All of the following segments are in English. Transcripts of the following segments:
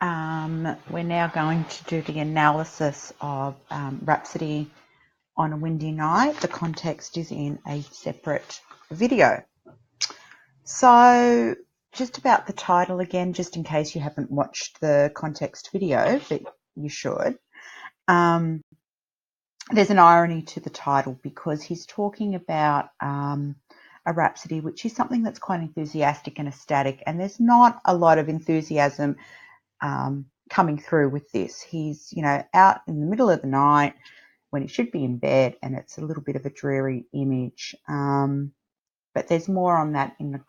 We're now going to do the analysis of Rhapsody on a Windy Night. The context is in a separate video. So just about the title again, just in case you haven't watched the context video, but you should. There's an irony to the title because he's talking about a rhapsody, which is something that's quite enthusiastic and ecstatic, and there's not a lot of enthusiasm coming through with this. He's, out in the middle of the night when he should be in bed, and it's a little bit of a dreary image. But there's more on that in the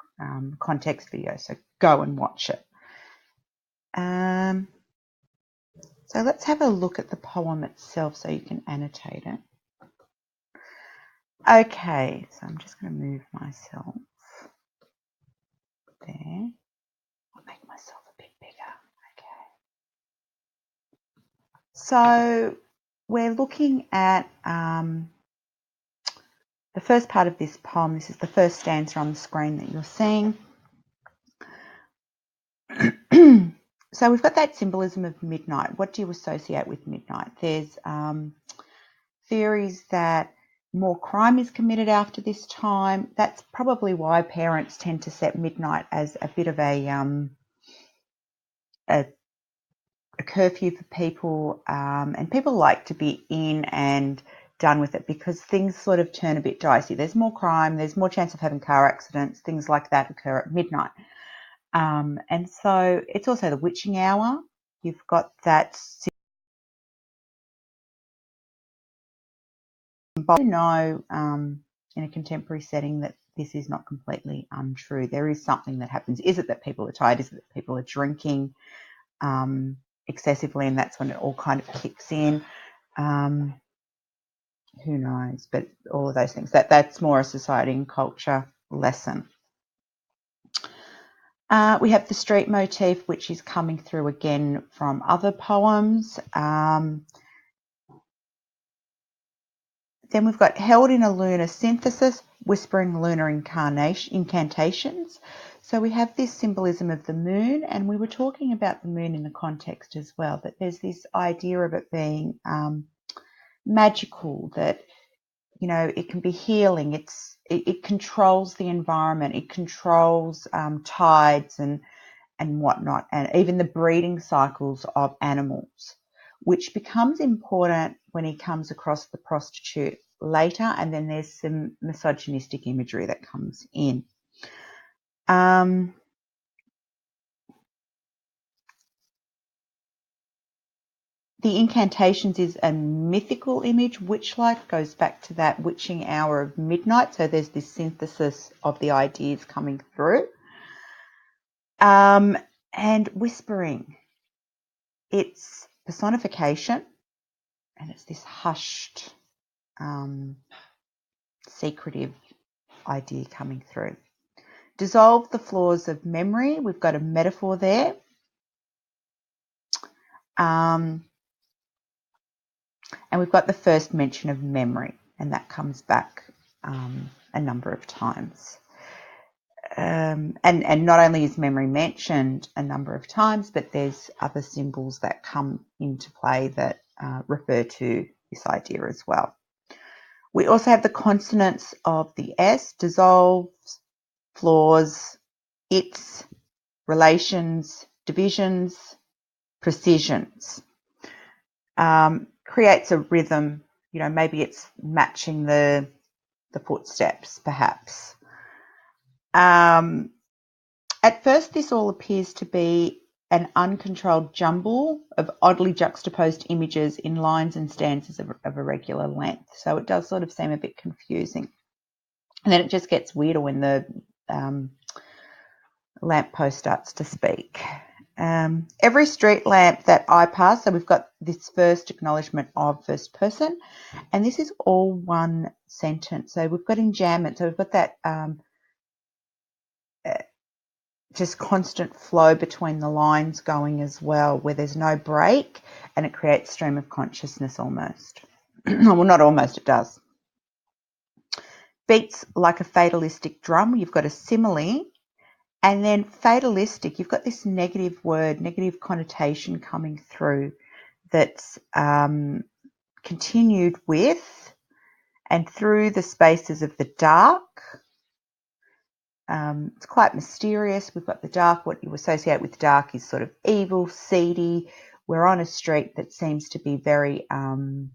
context video, so go and watch it. So let's have a look at the poem itself so you can annotate it. Okay, so I'm just going to move myself there. I'll make myself a bit bigger. Okay. So we're looking at the first part of this poem. This is the first stanza on the screen that you're seeing. So we've got that symbolism of midnight. What do you associate with midnight? There's theories that more crime is committed after this time. That's probably why parents tend to set midnight as a bit of a curfew for people, and people like to be in and done with it because things sort of turn a bit dicey. There's more crime, there's more chance of having car accidents, things like that occur at midnight. And so it's also the witching hour. You've got that. You know, in a contemporary setting that this is not completely untrue. There is something that happens. Is it that people are tired? Is it that people are drinking excessively, and that's when it all kind of kicks in? Who knows? But all of those things. That's more a society and culture lesson. We have the street motif, which is coming through again from other poems. Then we've got held in a lunar synthesis, whispering lunar incantations. So we have this symbolism of the moon, and we were talking about the moon in the context as well, that there's this idea of it being magical, that, it can be healing. It controls the environment. It controls tides and whatnot, and even the breeding cycles of animals, which becomes important when he comes across the prostitute later, and then there's some misogynistic imagery that comes in. The incantations is a mythical image. Witchlight goes back to that witching hour of midnight, so there's this synthesis of the ideas coming through. And whispering, it's personification, and it's this hushed, secretive idea coming through. Dissolve the flaws of memory. We've got a metaphor there. And we've got the first mention of memory, and that comes back a number of times. And not only is memory mentioned a number of times, but there's other symbols that come into play that refer to this idea as well. We also have the consonants of the S: dissolves, flaws, its, relations, divisions, precisions. Creates a rhythm. Maybe it's matching the footsteps, perhaps. At first, this all appears to be an uncontrolled jumble of oddly juxtaposed images in lines and stanzas of irregular length. So it does sort of seem a bit confusing. And then it just gets weirder when the lamppost starts to speak. Every street lamp that I pass, so we've got this first acknowledgement of first person, and this is all one sentence. So we've got enjambment, so we've got that just constant flow between the lines going as well, where there's no break, and it creates stream of consciousness almost. Well, not almost, it does. Beats like a fatalistic drum. You've got a simile, And then fatalistic, you've got this negative word, negative connotation coming through that's continued with and through the spaces of the dark. It's quite mysterious. We've got the dark. What you associate with dark is sort of evil, seedy. We're on a street that seems to be very, the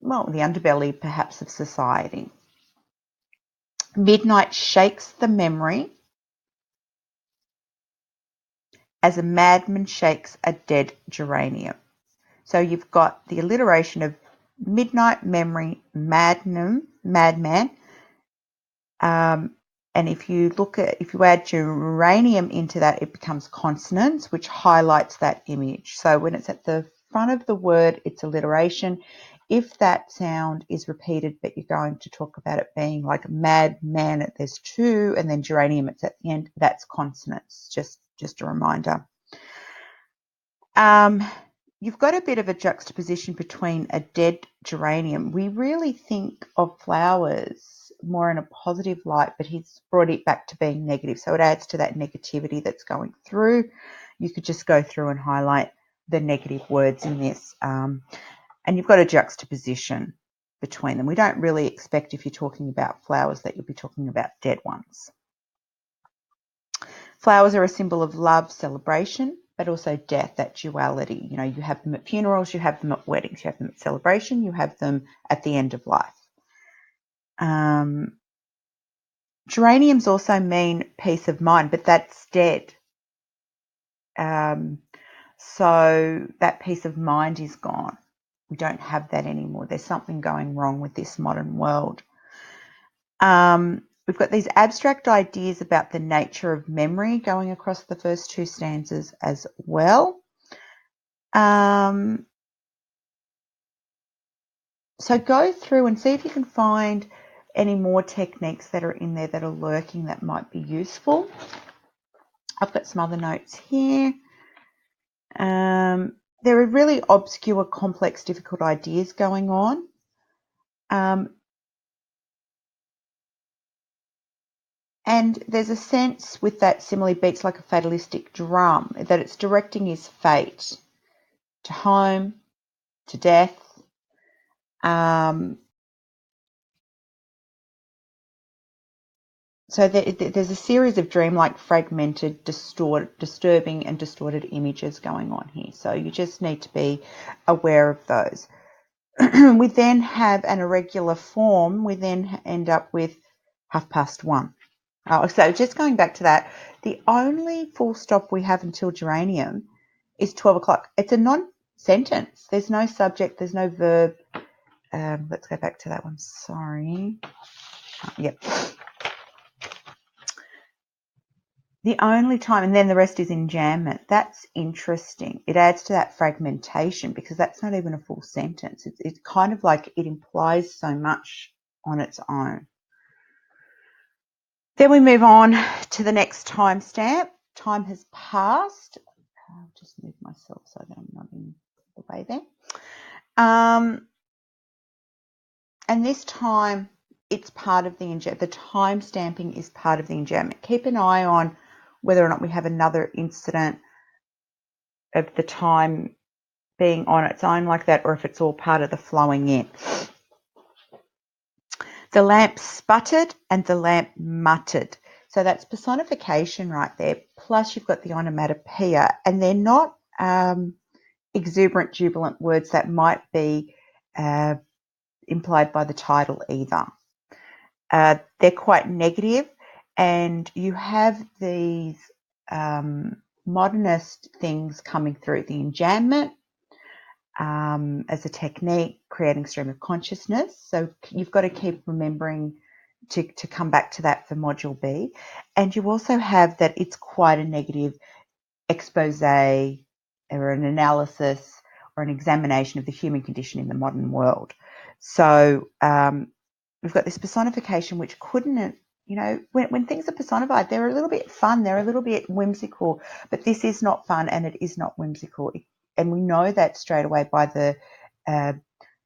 underbelly perhaps of society. Midnight shakes the memory as a madman shakes a dead geranium. So you've got the alliteration of midnight, memory, madman. And if you add geranium into that, it becomes consonants, which highlights that image. So when it's at the front of the word, it's alliteration. If that sound is repeated, but you're going to talk about it being like madman, there's two, and then geranium, it's at the end, that's consonants, just a reminder. You've got a bit of a juxtaposition between a dead geranium. We really think of flowers more in a positive light, but he's brought it back to being negative. So it adds to that negativity that's going through. You could just go through and highlight the negative words in this. And you've got a juxtaposition between them. We don't really expect, if you're talking about flowers, that you'll be talking about dead ones. Flowers are a symbol of love, celebration, but also death, that duality. You know, you have them at funerals, you have them at weddings, you have them at celebration, you have them at the end of life. Geraniums also mean peace of mind, but that's dead. So that peace of mind is gone. We don't have that anymore. There's something going wrong with this modern world. We've got these abstract ideas about the nature of memory going across the first two stanzas as well. So go through and see if you can find any more techniques that are in there that are lurking that might be useful. I've got some other notes here. There are really obscure, complex, difficult ideas going on. And there's a sense with that simile beats like a fatalistic drum, that it's directing his fate to home, to death. So there's a series of dreamlike, fragmented, disturbing and distorted images going on here. So you just need to be aware of those. We then have an irregular form. We then end up with 1:30. So just going back to that, the only full stop we have until geranium is 12 o'clock. It's a non-sentence. There's no subject. There's no verb. Let's go back to that one. Sorry. Yep. The only time, and then the rest is enjambment. That's interesting. It adds to that fragmentation because that's not even a full sentence. It's kind of like it implies so much on its own. Then we move on to the next timestamp. Time has passed. I'll just move myself so that I'm not in the way there. And this time, it's part of the enjambment. The time stamping is part of the enjambment. Keep an eye on whether or not we have another incident of the time being on its own like that, or if it's all part of the flowing in. The lamp sputtered and the lamp muttered. So that's personification right there. Plus you've got the onomatopoeia, and they're not exuberant, jubilant words that might be implied by the title either. They're quite negative, and you have these modernist things coming through. The enjambment as a technique, creating stream of consciousness. So you've got to keep remembering to come back to that for Module B. And you also have that it's quite a negative expose or an analysis or an examination of the human condition in the modern world. So we've got this personification which couldn't, you know, when things are personified, they're a little bit fun, they're a little bit whimsical, but this is not fun and it is not whimsical. And we know that straight away by the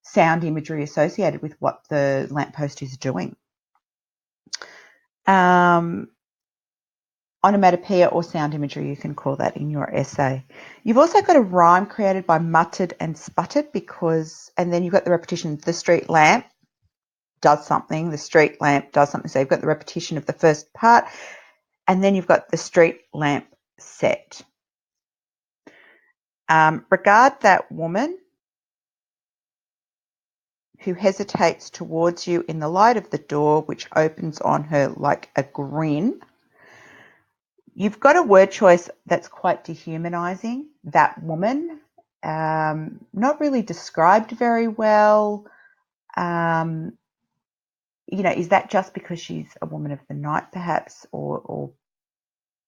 sound imagery associated with what the lamppost is doing. Onomatopoeia or sound imagery, you can call that in your essay. You've also got a rhyme created by muttered and sputtered and then you've got the repetition, the street lamp does something, the street lamp does something. So you've got the repetition of the first part, and then you've got the street lamp set. Regard that woman who hesitates towards you in the light of the door, which opens on her like a grin. You've got a word choice that's quite dehumanizing. That woman, not really described very well. Is that just because she's a woman of the night, perhaps, or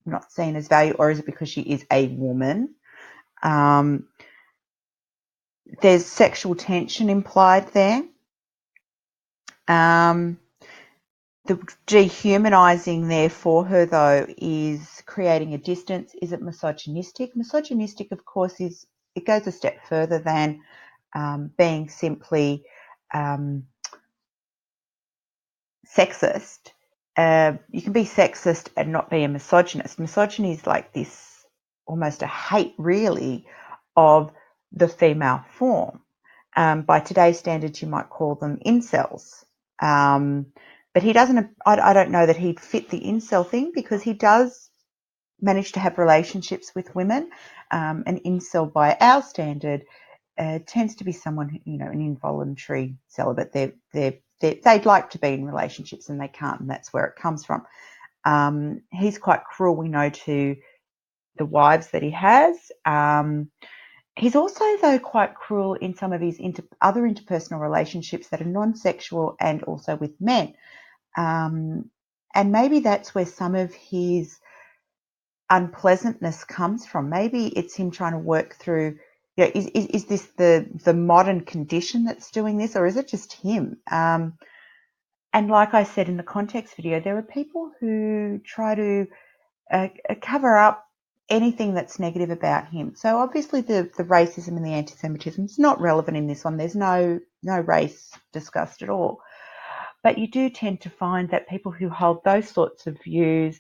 not seen as value, or is it because she is a woman? There's sexual tension implied there. The dehumanizing there for her, though, is creating a distance. Is it misogynistic? Misogynistic, of course, it goes a step further than being simply sexist. You can be sexist and not be a misogynist. Misogyny is like this, almost a hate, really, of the female form. By today's standards, you might call them incels. But he doesn't, I don't know that he'd fit the incel thing, because he does manage to have relationships with women. An incel, by our standard, tends to be someone, an involuntary celibate. They'd like to be in relationships and they can't, and that's where it comes from. He's quite cruel, we know, to the wives that he has. He's also, though, quite cruel in some of his other interpersonal relationships that are non-sexual and also with men. And maybe that's where some of his unpleasantness comes from. Maybe it's him trying to work through, is this the modern condition that's doing this, or is it just him? And like I said in the context video, there are people who try to cover up anything that's negative about him. So obviously the racism and the anti-Semitism is not relevant in this one. There's no race discussed at all. But you do tend to find that people who hold those sorts of views,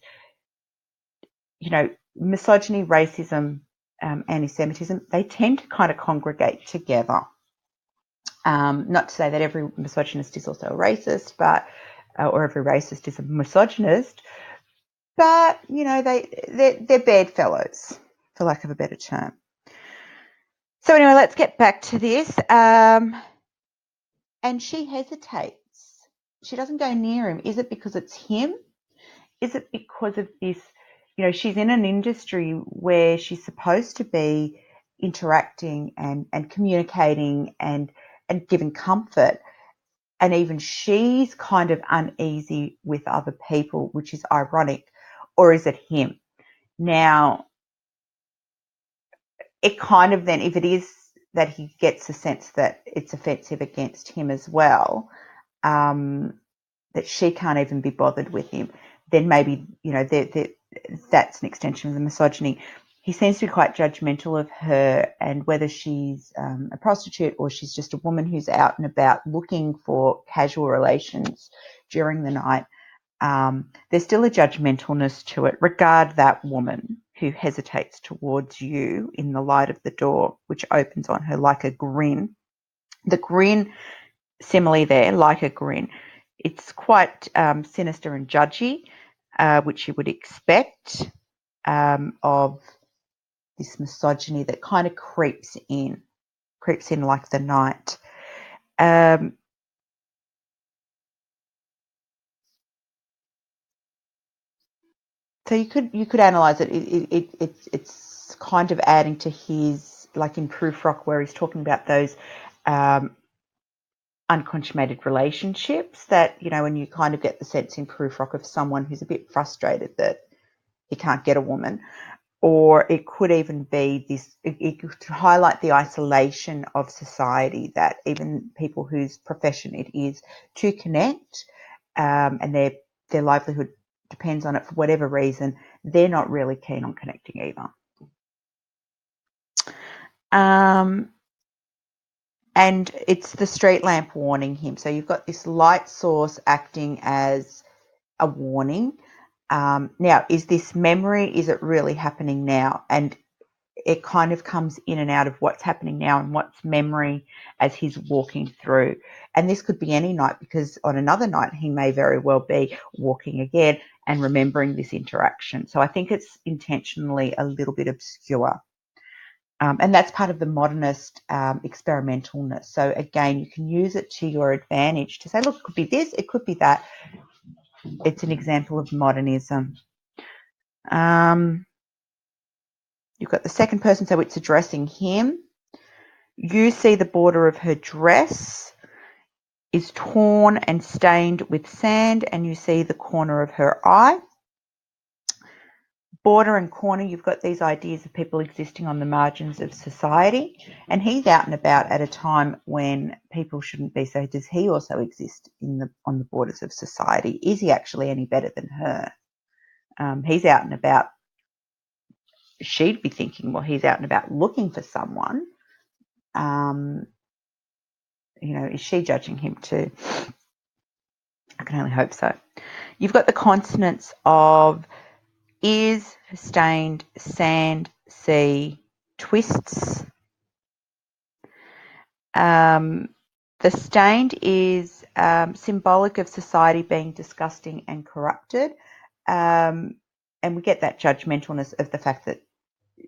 misogyny, racism, anti-Semitism, they tend to kind of congregate together. Not to say that every misogynist is also a racist, but or every racist is a misogynist, but they're bedfellows, for lack of a better term. So anyway, let's get back to this. And she hesitates. She doesn't go near him. Is it because it's him? Is it because of this? She's in an industry where she's supposed to be interacting and communicating and giving comfort. And even she's kind of uneasy with other people, which is ironic. Or is it him? Now, it kind of then, if it is that he gets a sense that it's offensive against him as well, that she can't even be bothered with him, then maybe, that's an extension of the misogyny. He seems to be quite judgmental of her, and whether she's a prostitute or she's just a woman who's out and about looking for casual relations during the night, there's still a judgmentalness to it. Regard that woman who hesitates towards you in the light of the door, which opens on her like a grin. The grin, simile there, like a grin. It's quite sinister and judgy, which you would expect of this misogyny that kind of creeps in like the night. So you could analyze it. It's kind of adding to his, like in Prufrock, where he's talking about those unconsummated relationships that, when you kind of get the sense in Prufrock of someone who's a bit frustrated that he can't get a woman. Or it could even be this, it could highlight the isolation of society, that even people whose profession it is to connect, and their livelihood depends on it for whatever reason, they're not really keen on connecting either. And it's the street lamp warning him. So you've got this light source acting as a warning. Now, is this memory? Is it really happening now? And it kind of comes in and out of what's happening now and what's memory as he's walking through. And this could be any night, because on another night he may very well be walking again and remembering this interaction. So I think it's intentionally a little bit obscure. And that's part of the modernist experimentalness. So again, you can use it to your advantage to say, look, it could be this, it could be that. It's an example of modernism. You've got the second person, so it's addressing him. You see the border of her dress is torn and stained with sand, and you see the corner of her eye. Border and corner, you've got these ideas of people existing on the margins of society, and he's out and about at a time when people shouldn't be. So does he also exist on the borders of society? Is he actually any better than her? He's out and about. She'd be thinking, well, he's out and about looking for someone. Is she judging him too? I can only hope so. You've got the consonants of is, stained, sand, sea, twists. The stained is symbolic of society being disgusting and corrupted. And we get that judgmentalness of the fact that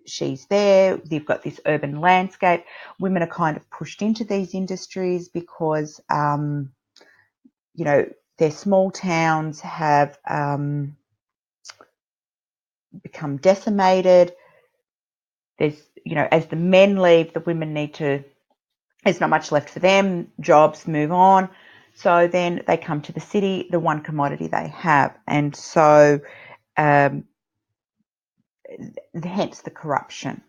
she's there. You've got this urban landscape. Women are kind of pushed into these industries because, their small towns have become decimated. There's, as the men leave, the women there's not much left for them. Jobs move on. So then they come to the city, the one commodity they have. And so hence the corruption.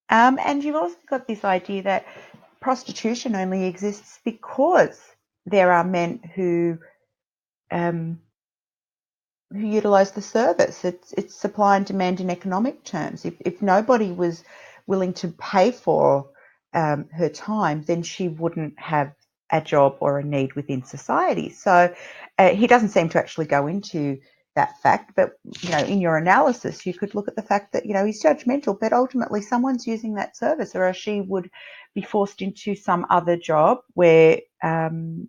And you've also got this idea that prostitution only exists because there are men who utilise the service. It's supply and demand in economic terms. If nobody was willing to pay for her time, then she wouldn't have a job or a need within society. So he doesn't seem to actually go into that fact, but in your analysis you could look at the fact that he's judgmental, but ultimately someone's using that service, or else she would be forced into some other job where and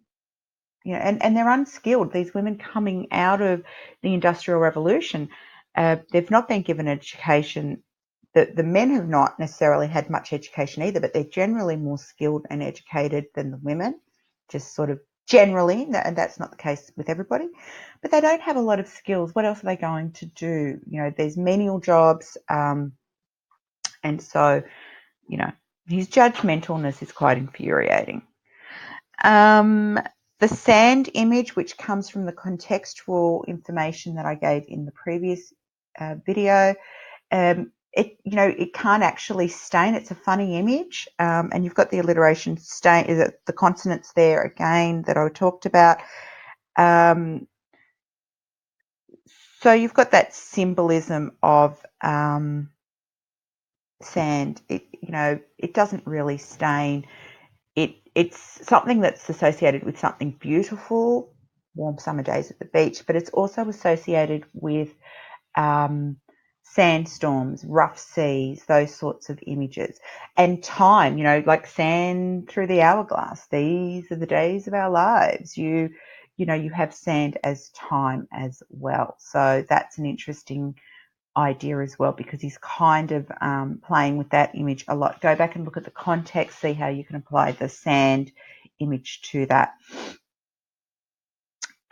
they're unskilled. These women coming out of the Industrial Revolution, they've not been given education. The men have not necessarily had much education either, but they're generally more skilled and educated than the women, just sort of generally, and that's not the case with everybody. But they don't have a lot of skills. What else are they going to do? There's menial jobs, and so, his judgmentalness is quite infuriating. The sand image, which comes from the contextual information that I gave in the previous video, it can't actually stain. It's a funny image, and you've got the alliteration stain. Is it the consonants there again that I talked about? So you've got that symbolism of sand. It doesn't really stain. It's something that's associated with something beautiful, warm summer days at the beach, but it's also associated with sandstorms, rough seas, those sorts of images. And time, like sand through the hourglass. These are the days of our lives. You have sand as time as well. So that's an interesting idea as well, because he's kind of playing with that image a lot. Go back and look at the context, see how you can apply the sand image to that.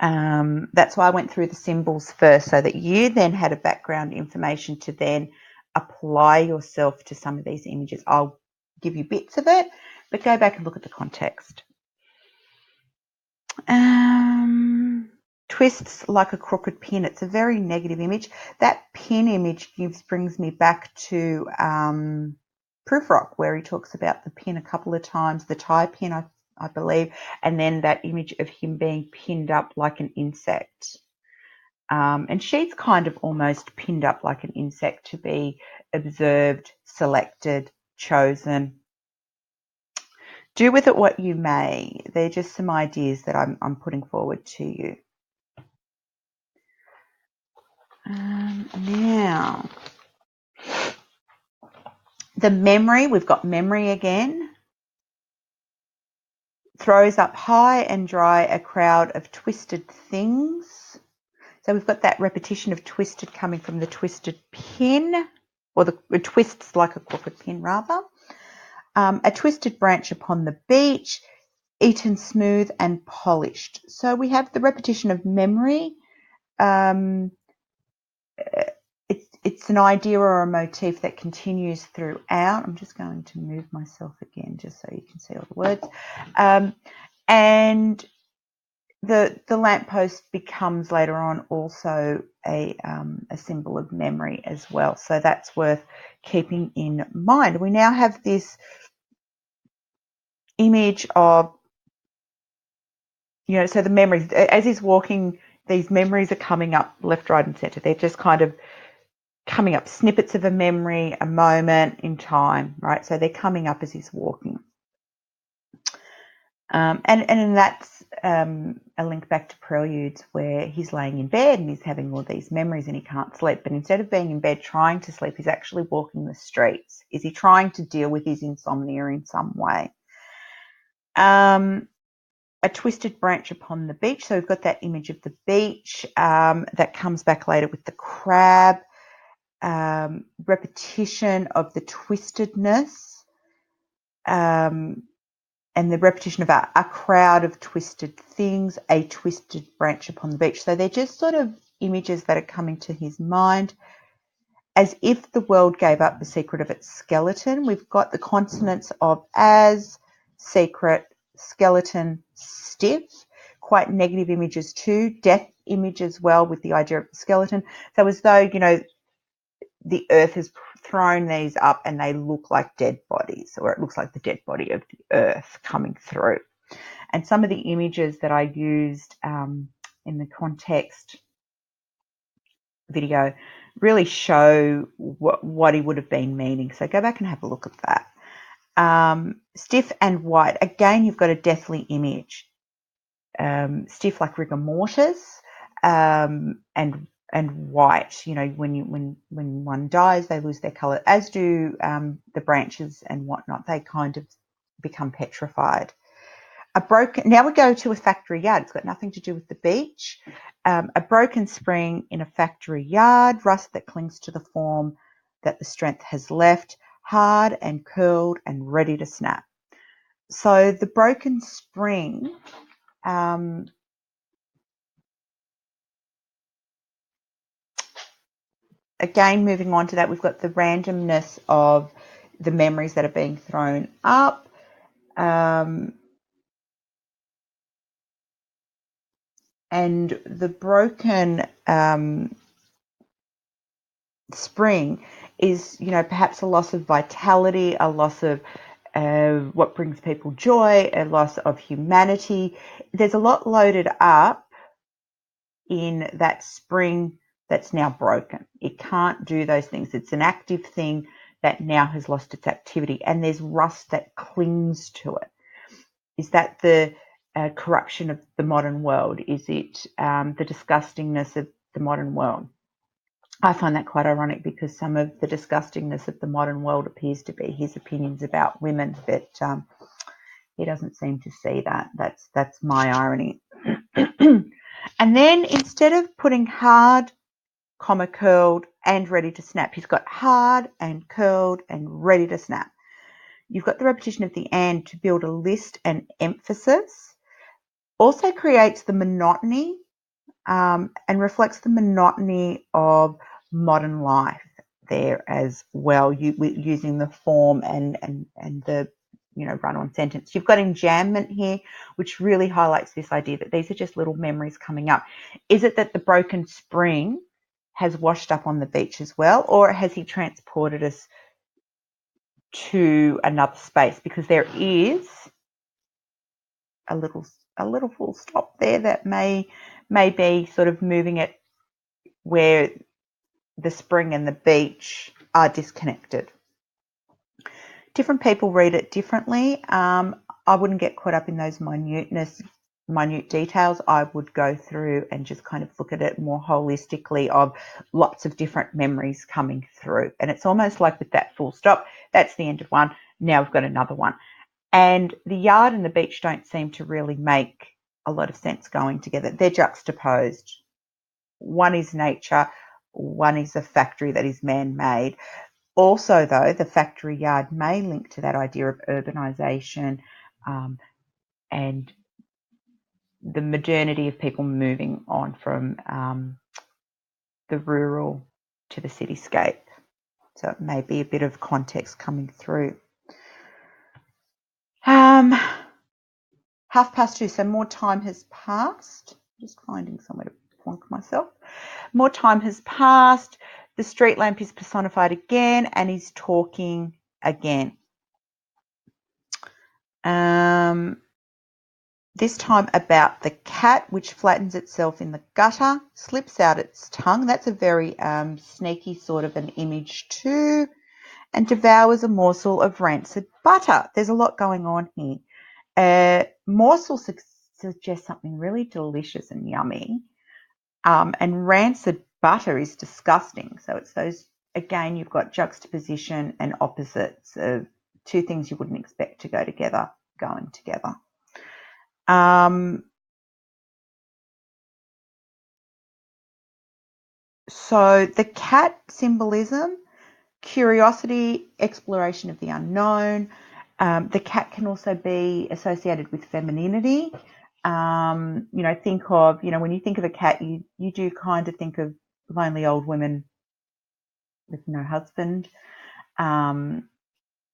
That's why I went through the symbols first, so that you then had a background information to then apply yourself to some of these images. I'll give you bits of it, but go back and look at the context. Twists like a crooked pin. It's a very negative image. That pin image brings me back to Prufrock, where he talks about the pin a couple of times, the tie pin, I believe, and then that image of him being pinned up like an insect. And she's kind of almost pinned up like an insect to be observed, selected, chosen. Do with it what you may. They're just some ideas that I'm putting forward to you. Now, the memory, we've got memory again. Throws up high and dry a crowd of twisted things. So we've got that repetition of twisted coming from the twisted pin, or the twists like a crooked pin rather. A twisted branch upon the beach, eaten smooth and polished. So we have the repetition of memory. It's an idea or a motif that continues throughout. I'm just going to move myself again just so you can see all the words. And the lamppost becomes later on also a symbol of memory as well. So that's worth keeping in mind. We now have this image of, so the memories, as he's walking, these memories are coming up left, right and centre. They're just kind of coming up, snippets of a memory, a moment in time, right? So they're coming up as he's walking. And that's a link back to Preludes, where he's laying in bed and he's having all these memories and he can't sleep. But instead of being in bed trying to sleep, he's actually walking the streets. Is he trying to deal with his insomnia in some way? A twisted branch upon the beach. So we've got that image of the beach that comes back later with the crab. Repetition of the twistedness. And the repetition of a crowd of twisted things, a twisted branch upon the beach. So they're just sort of images that are coming to his mind as if the world gave up the secret of its skeleton. We've got the consonants of as, secret, skeleton, stiff, quite negative images too, death image as well with the idea of the skeleton. So as though, the earth has thrown these up and they look like dead bodies, or it looks like the dead body of the earth coming through. And some of the images that I used in the context video really show what he would have been meaning. So go back and have a look at that. Stiff and white. Again, you've got a deathly image. Stiff like rigor mortis, and white, when one dies, they lose their colour, as do the branches and whatnot. They kind of become petrified. Now we go to a factory yard. It's got nothing to do with the beach. A broken spring in a factory yard, rust that clings to the form that the strength has left, hard and curled and ready to snap. So the broken spring, again, moving on to that, we've got the randomness of the memories that are being thrown up. And the broken spring is, perhaps a loss of vitality, a loss of what brings people joy, a loss of humanity. There's a lot loaded up in that spring that's now broken. It can't do those things. It's an active thing that now has lost its activity, and there's rust that clings to it. Is that the corruption of the modern world? Is it the disgustingness of the modern world? I find that quite ironic, because some of the disgustingness of the modern world appears to be his opinions about women, but he doesn't seem to see that. That's my irony. And then instead of putting hard, curled and ready to snap, he's got hard and curled and ready to snap. You've got the repetition of the and to build a list and emphasis. Also creates the monotony and reflects the monotony of modern life there as well, using the form and the run-on sentence. You've got enjambment here, which really highlights this idea that these are just little memories coming up. Is it that the broken spring has washed up on the beach as well, or has he transported us to another space? Because there is a little full stop there that may be sort of moving it where the spring and the beach are disconnected. Different people read it differently. I wouldn't get caught up in those minuteness. minute details. I would go through and just kind of look at it more holistically of lots of different memories coming through. And it's almost like with that full stop, that's the end of one. Now we've got another one. And the yard and the beach don't seem to really make a lot of sense going together. They're juxtaposed. One is nature, one is a factory that is man-made. Also, though, the factory yard may link to that idea of urbanisation and the modernity of people moving on from the rural to the cityscape. So it may be a bit of context coming through. 2:30, so more time has passed. Just finding somewhere to plonk myself. More time has passed. The street lamp is personified again and he's talking again. This time about the cat, which flattens itself in the gutter, slips out its tongue. That's a very sneaky sort of an image too. And devours a morsel of rancid butter. There's a lot going on here. Morsel suggests something really delicious and yummy. And rancid butter is disgusting. So it's those, again, you've got juxtaposition and opposites of two things you wouldn't expect to go together, going together. So the cat symbolism, curiosity, exploration of the unknown. The cat can also be associated with femininity. Think of, when you think of a cat, you do kind of think of lonely old women with no husband.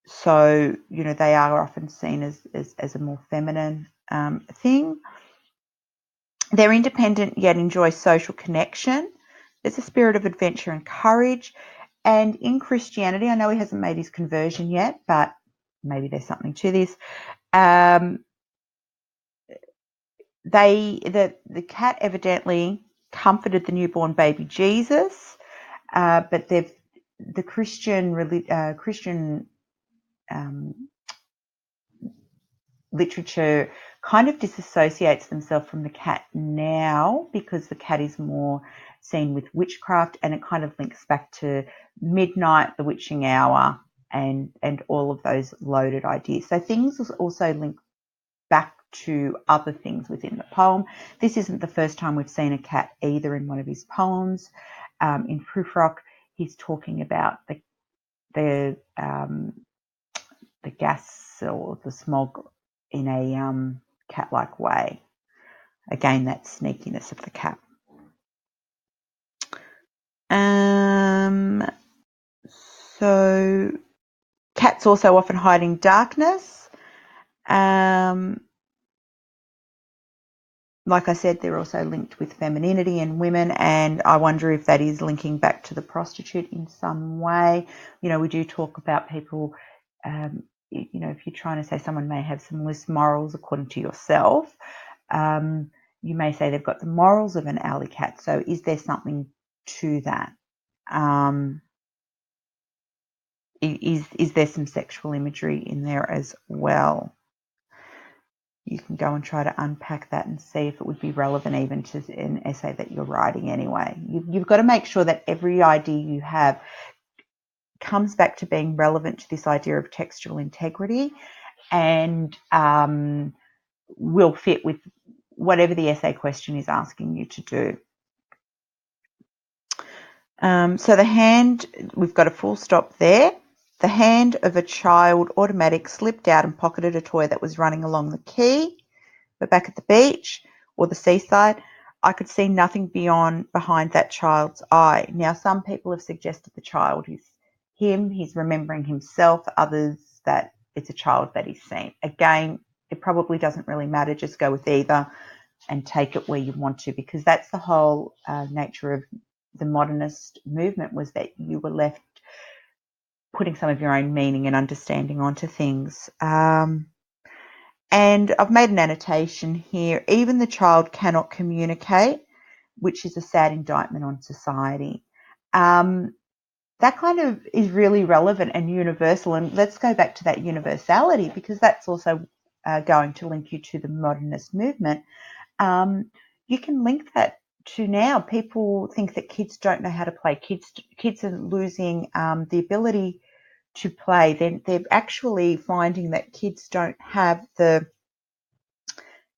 So, they are often seen as a more feminine thing. They're independent yet enjoy social connection. There's a spirit of adventure and courage. And in Christianity, I know he hasn't made his conversion yet, but maybe there's something to this. The cat evidently comforted the newborn baby Jesus, but the Christian literature kind of disassociates themselves from the cat now because the cat is more seen with witchcraft, and it kind of links back to midnight, the witching hour, and all of those loaded ideas. So things also link back to other things within the poem. This isn't the first time we've seen a cat either in one of his poems. In Prufrock, he's talking about the gas or the smog in a cat-like way. Again, that sneakiness of the cat. So cats also often hide in darkness. Like I said, they're also linked with femininity and women, and I wonder if that is linking back to the prostitute in some way. We do talk about people, if you're trying to say someone may have some loose morals according to yourself, you may say they've got the morals of an alley cat. So is there something to that? Is there some sexual imagery in there as well? You can go and try to unpack that and see if it would be relevant even to an essay that you're writing anyway. You've got to make sure that every idea you have comes back to being relevant to this idea of textual integrity and will fit with whatever the essay question is asking you to do. So the hand, we've got a full stop there. The hand of a child, automatic, slipped out and pocketed a toy that was running along the quay. But back at the beach or the seaside, I could see nothing behind that child's eye. Now, some people have suggested the child is him, he's remembering himself, others that it's a child that he's seen. Again, it probably doesn't really matter, just go with either and take it where you want to, because that's the whole nature of the modernist movement, was that you were left putting some of your own meaning and understanding onto things. And I've made an annotation here. Even the child cannot communicate, which is a sad indictment on society. That kind of is really relevant and universal. And let's go back to that universality, because that's also going to link you to the modernist movement, you can link that to now. People think that kids don't know how to play. Kids are losing the ability to play. They're actually finding that kids don't have the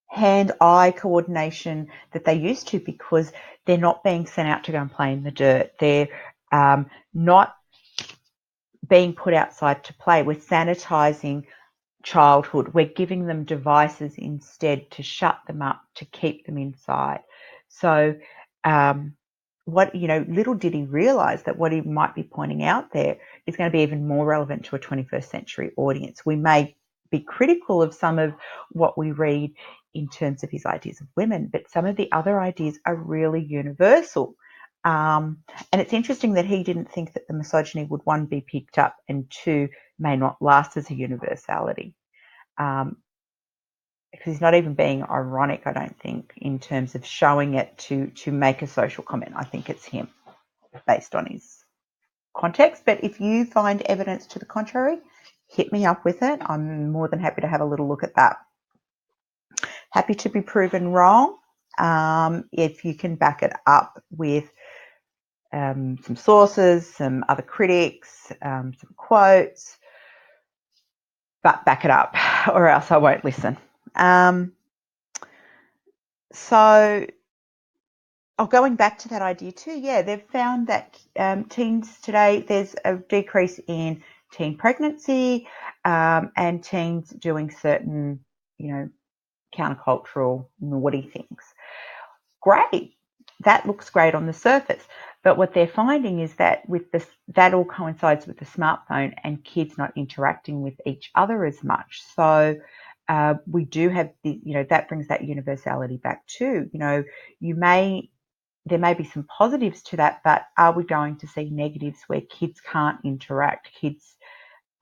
hand-eye coordination that they used to, because they're not being sent out to go and play in the dirt. They're not being put outside to play. We're sanitizing childhood. We're giving them devices instead to shut them up, to keep them inside. So little did he realize that what he might be pointing out there is going to be even more relevant to a 21st century audience. We may be critical of some of what we read in terms of his ideas of women, but some of the other ideas are really universal. And it's interesting that he didn't think that the misogyny would, one, be picked up, and two, may not last as a universality. Because he's not even being ironic, I don't think, in terms of showing it to make a social comment. I think it's him based on his context. But if you find evidence to the contrary, hit me up with it. I'm more than happy to have a little look at that. Happy to be proven wrong if you can back it up with some sources, some other critics, some quotes, but back it up or else I won't listen. So going back to that idea too, they've found that teens today, there's a decrease in teen pregnancy and teens doing certain, countercultural, naughty things. Great. That looks great on the surface. But what they're finding is that that all coincides with the smartphone and kids not interacting with each other as much. So we do have that brings that universality back too. There may be some positives to that, but are we going to see negatives where kids can't interact? Kids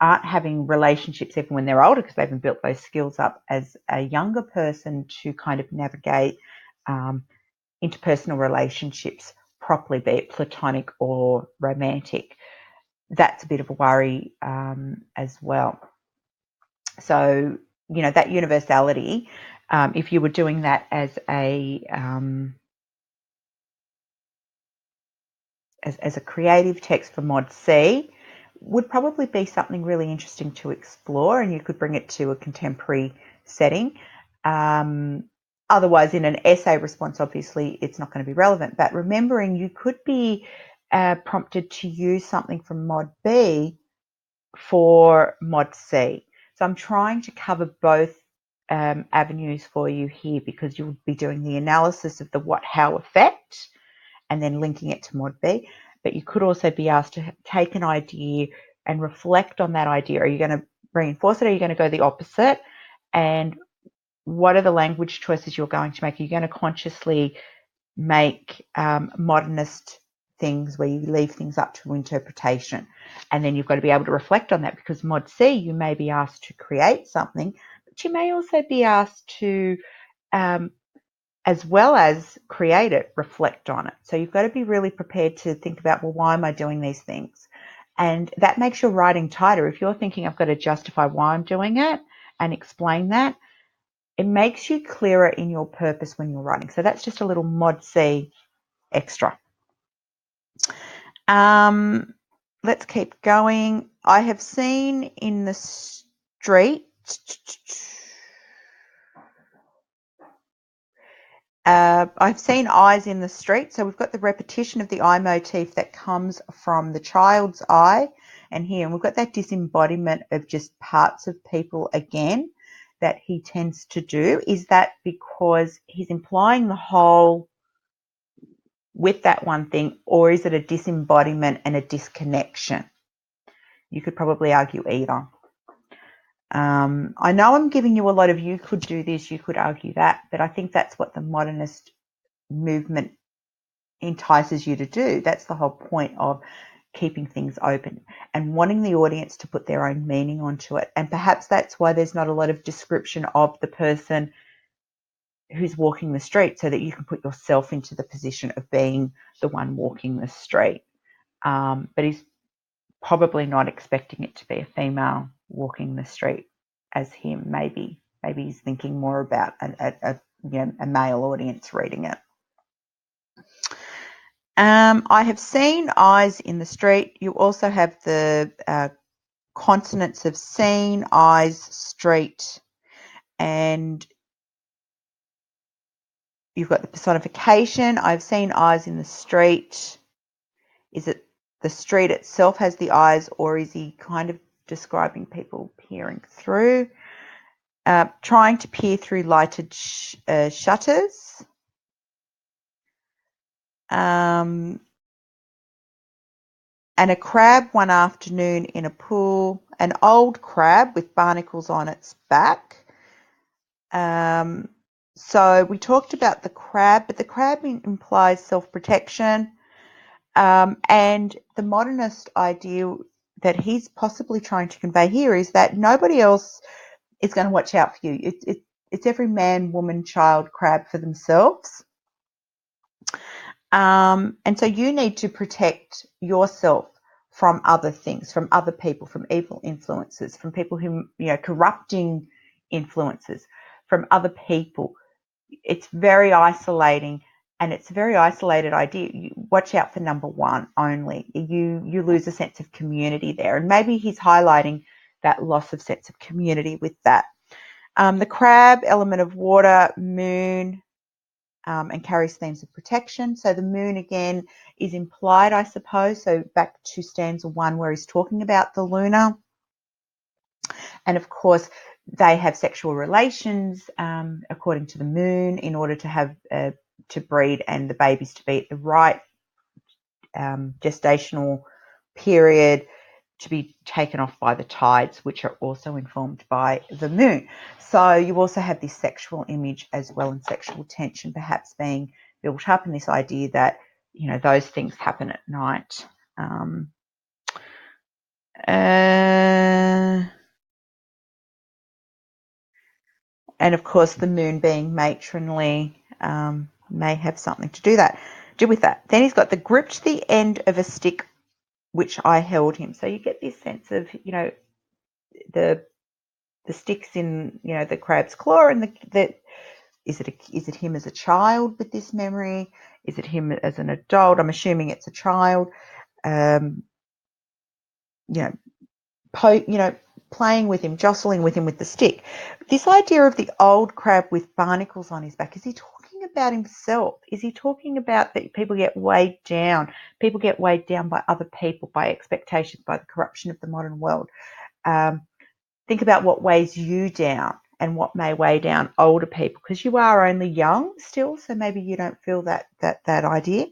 aren't having relationships even when they're older because they haven't built those skills up as a younger person to kind of navigate interpersonal relationships properly, be it platonic or romantic. That's a bit of a worry as well. So, that universality, if you were doing that as a as a creative text for Mod C, would probably be something really interesting to explore, and you could bring it to a contemporary setting. Otherwise, in an essay response, obviously, it's not going to be relevant. But remembering you could be prompted to use something from Mod B for Mod C. So I'm trying to cover both avenues for you here, because you'll be doing the analysis of the what-how effect and then linking it to Mod B. But you could also be asked to take an idea and reflect on that idea. Are you going to reinforce it? Or are you going to go the opposite? And what are the language choices you're going to make? Are you going to consciously make modernist things where you leave things up to interpretation? And then you've got to be able to reflect on that, because Mod C, you may be asked to create something, but you may also be asked to, as well as create it, reflect on it. So you've got to be really prepared to think about, well, why am I doing these things? And that makes your writing tighter. If you're thinking, I've got to justify why I'm doing it and explain that, it makes you clearer in your purpose when you're writing. So that's just a little Mod C extra. Let's keep going. I have seen in the street, I've seen eyes in the street. So we've got the repetition of the eye motif that comes from the child's eye and here. And we've got that disembodiment of just parts of people again that he tends to do. Is that because he's implying the whole with that one thing, or is it a disembodiment and a disconnection? You could probably argue either. I know I'm giving you a lot of you could do this, you could argue that, but I think that's what the modernist movement entices you to do. That's the whole point of keeping things open and wanting the audience to put their own meaning onto it. And perhaps that's why there's not a lot of description of the person who's walking the street, so that you can put yourself into the position of being the one walking the street. But he's probably not expecting it to be a female walking the street as him, maybe maybe he's thinking more about a male audience reading it. I have seen eyes in the street. You also have the consonants of seen, eyes, street, and you've got the personification. I've seen eyes in the street. Is it the street itself has the eyes, or is he kind of describing people peering through? Trying to peer through lighted shutters. And a crab one afternoon in a pool, an old crab with barnacles on its back. So we talked about the crab, but the crab implies self-protection. And the modernist idea that he's possibly trying to convey here is that nobody else is going to watch out for you. It's every man, woman, child, crab for themselves. And so you need to protect yourself from other things, from other people, from evil influences, from people who, corrupting influences, from other people. It's very isolating, and it's a very isolated idea. You watch out for number one only. You lose a sense of community there, and maybe he's highlighting that loss of sense of community with that. The crab, element of water, moon, and carries themes of protection. So the moon again is implied, I suppose. So back to stanza 1 where he's talking about the lunar. And of course, they have sexual relations according to the moon in order to have to breed and the babies to be at the right gestational period to be taken off by the tides, which are also informed by the moon. So you also have this sexual image as well, and sexual tension perhaps being built up in this idea that, those things happen at night. And of course, the moon being matronly may have something to do with that. Then he's got the gripped the end of a stick which I held him. So you get this sense of, the sticks in, the crab's claw, and is it him as a child with this memory? Is it him as an adult? I'm assuming it's a child. Playing with him, jostling with him with the stick. This idea of the old crab with barnacles on his back, is he talking about himself? Is he talking about that people get weighed down? People get weighed down by other people, by expectations, by the corruption of the modern world. Think about what weighs you down and what may weigh down older people, because you are only young still, so maybe you don't feel that idea.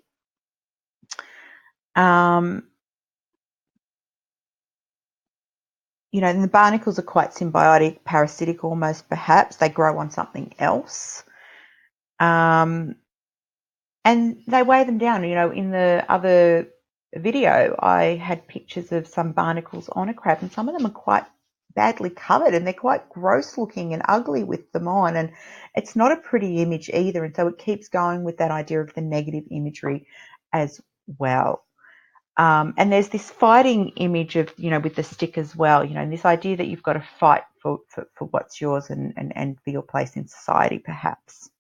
And the barnacles are quite symbiotic, parasitic almost, perhaps. They grow on something else. And they weigh them down. In the other video, I had pictures of some barnacles on a crab, and some of them are quite badly covered, and they're quite gross looking and ugly with them on. And it's not a pretty image either. And so it keeps going with that idea of the negative imagery as well. And there's this fighting image of, with the stick as well, and this idea that you've got to fight for what's yours and for your place in society, perhaps.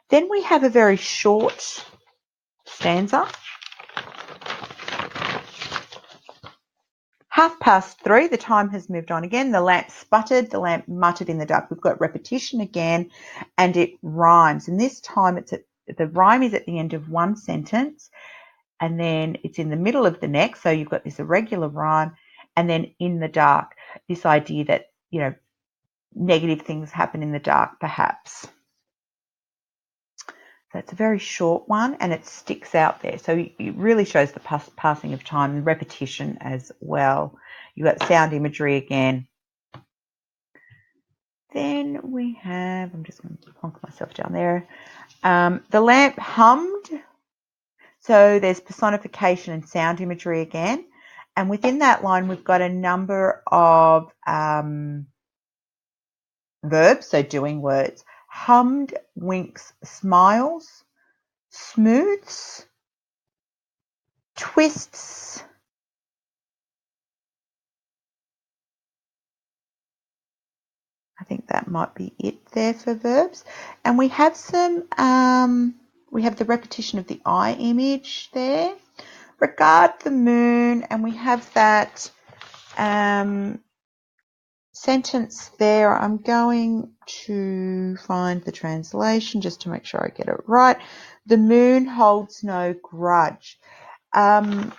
Then we have a very short stanza. 3:30, the time has moved on again. The lamp sputtered, the lamp muttered in the dark. We've got repetition again, and it rhymes. And this time the rhyme is at the end of one sentence, and then it's in the middle of the next. So you've got this irregular rhyme, and then in the dark, this idea that, negative things happen in the dark, perhaps. So it's a very short one, and it sticks out there. So it really shows the passing of time and repetition as well. You've got sound imagery again. Then we have, I'm just going to plonk myself down there. The lamp hummed. So there's personification and sound imagery again. And within that line, we've got a number of verbs, so doing words. Hummed, winks, smiles, smooths, twists, I think that might be it there for verbs. And we have we have the repetition of the I image there. Regard the moon, and we have that sentence there. I'm going to find the translation just to make sure I get it right. The moon holds no grudge. To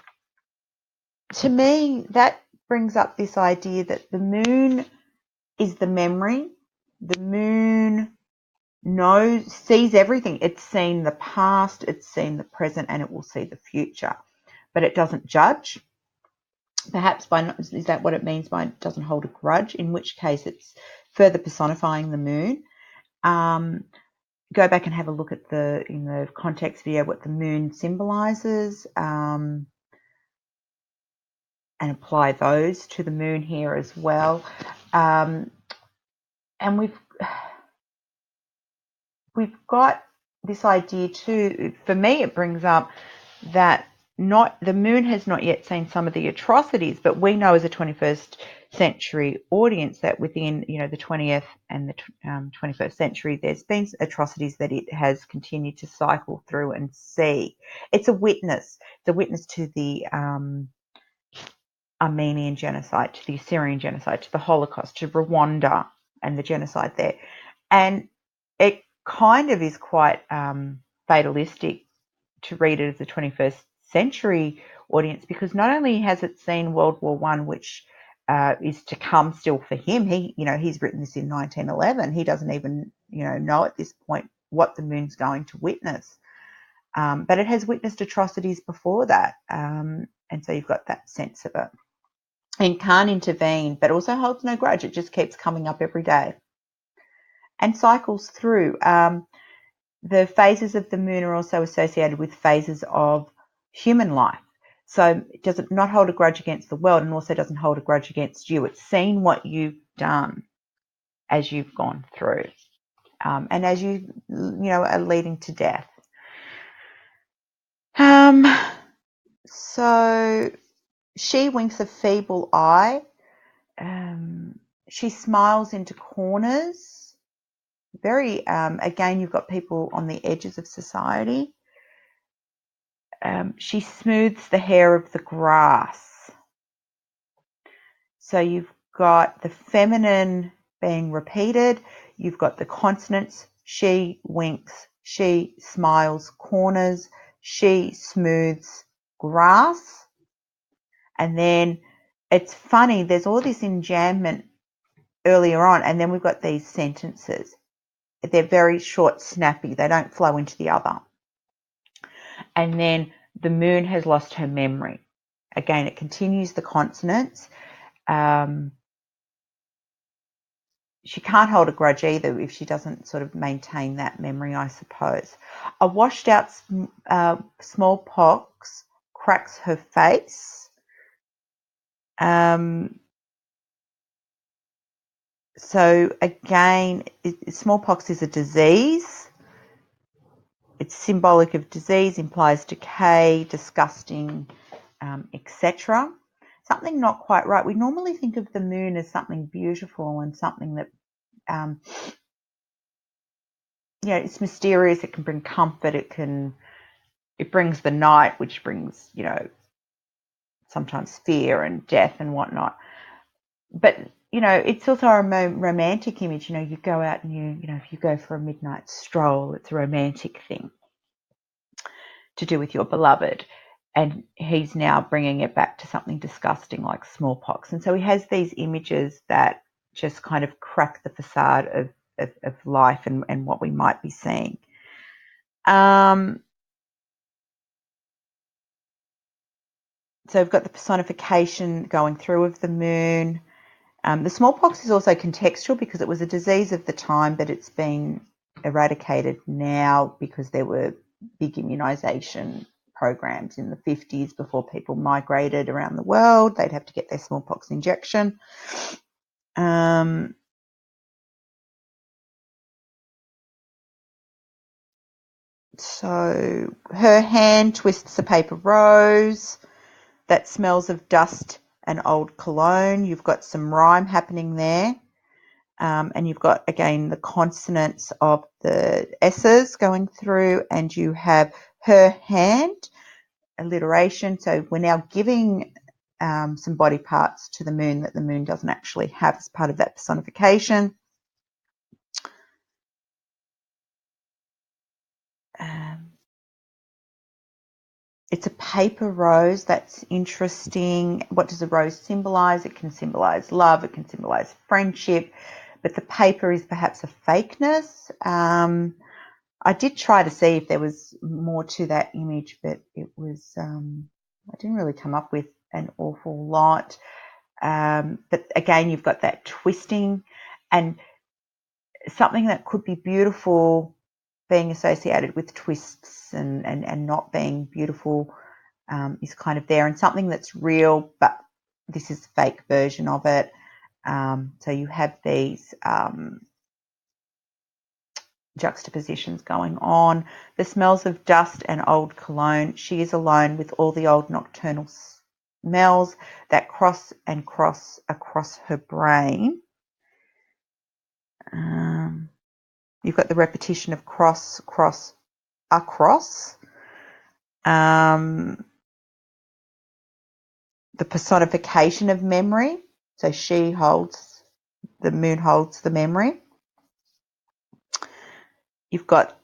me, that brings up this idea that the moon is the memory. The moon sees everything. It's seen the past, it's seen the present, and it will see the future. But it doesn't judge. Perhaps is that what it means by it doesn't hold a grudge, in which case it's further personifying the moon. Go back and have a look at in the context video what the moon symbolizes, and apply those to the moon here as well. And we've got this idea too. For me, it brings up that the moon has not yet seen some of the atrocities, but we know as a 21st century audience that within the 20th and the 21st century, there's been atrocities that it has continued to cycle through and see. It's a witness. It's a witness to the Armenian genocide, to the Assyrian genocide, to the Holocaust, to Rwanda and the genocide there. And it kind of is quite fatalistic to read it as a 21st century audience, because not only has it seen World War I, which is to come still for him. He's written this in 1911. He doesn't even know at this point what the moon's going to witness. But it has witnessed atrocities before that, and so you've got that sense of it. And can't intervene, but also holds no grudge. It just keeps coming up every day and cycles through. The phases of the moon are also associated with phases of human life. So it does not hold a grudge against the world, and also doesn't hold a grudge against you. It's seen what you've done as you've gone through, and as you are leading to death. So she winks a feeble eye. She smiles into corners. Very, again, you've got people on the edges of society. She smooths the hair of the grass. So you've got the feminine being repeated. You've got the consonants. She winks. She smiles. Corners. She smooths grass. And then it's funny, there's all this enjambment earlier on, and then we've got these sentences. They're very short, snappy. They don't flow into the other. And then the moon has lost her memory. Again, it continues the consonants. She can't hold a grudge either if she doesn't sort of maintain that memory, I suppose. A washed out smallpox cracks her face. So again, smallpox is a disease. It's symbolic of disease, implies decay, disgusting, etc. Something not quite right. We normally think of the moon as something beautiful and something that, it's mysterious. It can bring comfort. It brings the night, which brings, sometimes fear and death and whatnot. But, it's also a romantic image. You go out and if you go for a midnight stroll, it's a romantic thing to do with your beloved. And he's now bringing it back to something disgusting like smallpox. And so he has these images that just kind of crack the facade of life and what we might be seeing. So we've got the personification going through of the moon. The smallpox is also contextual because it was a disease of the time, but it's been eradicated now because there were big immunisation programs in the 50s before people migrated around the world. They'd have to get their smallpox injection. So her hand twists a paper rose that smells of dust and old cologne. You've got some rhyme happening there. and you've got, again, the consonants of the S's going through, and you have her hand, alliteration. So we're now giving some body parts to the moon that the moon doesn't actually have as part of that personification. It's a paper rose. That's interesting. What does a rose symbolize? It can symbolize love. It can symbolize friendship. But the paper is perhaps a fakeness. I did try to see if there was more to that image, but it was, I didn't really come up with an awful lot. But again, you've got that twisting, and something that could be beautiful being associated with twists and not being beautiful is kind of there, and something that's real, but this is a fake version of it. So you have these juxtapositions going on. The smells of dust and old cologne. She is alone with all the old nocturnal smells that cross and cross across her brain. You've got the repetition of cross, cross, across. The personification of memory. So she holds, the moon holds the memory. You've got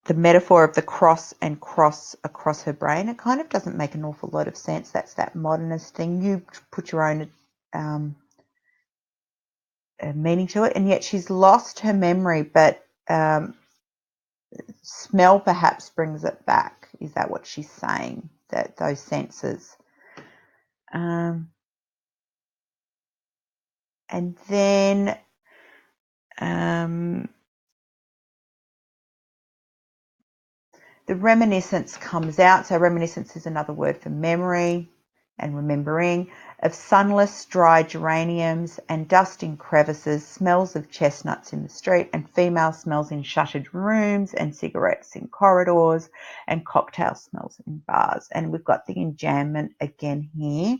the metaphor of the cross and cross across her brain. It kind of doesn't make an awful lot of sense. That's that modernist thing. You put your own meaning to it, and yet she's lost her memory, but smell perhaps brings it back. Is that what she's saying? That those senses. And then the reminiscence comes out. So reminiscence is another word for memory and remembering, of sunless, dry geraniums and dust in crevices, smells of chestnuts in the street, and female smells in shuttered rooms, and cigarettes in corridors, and cocktail smells in bars. And we've got the enjambment again here.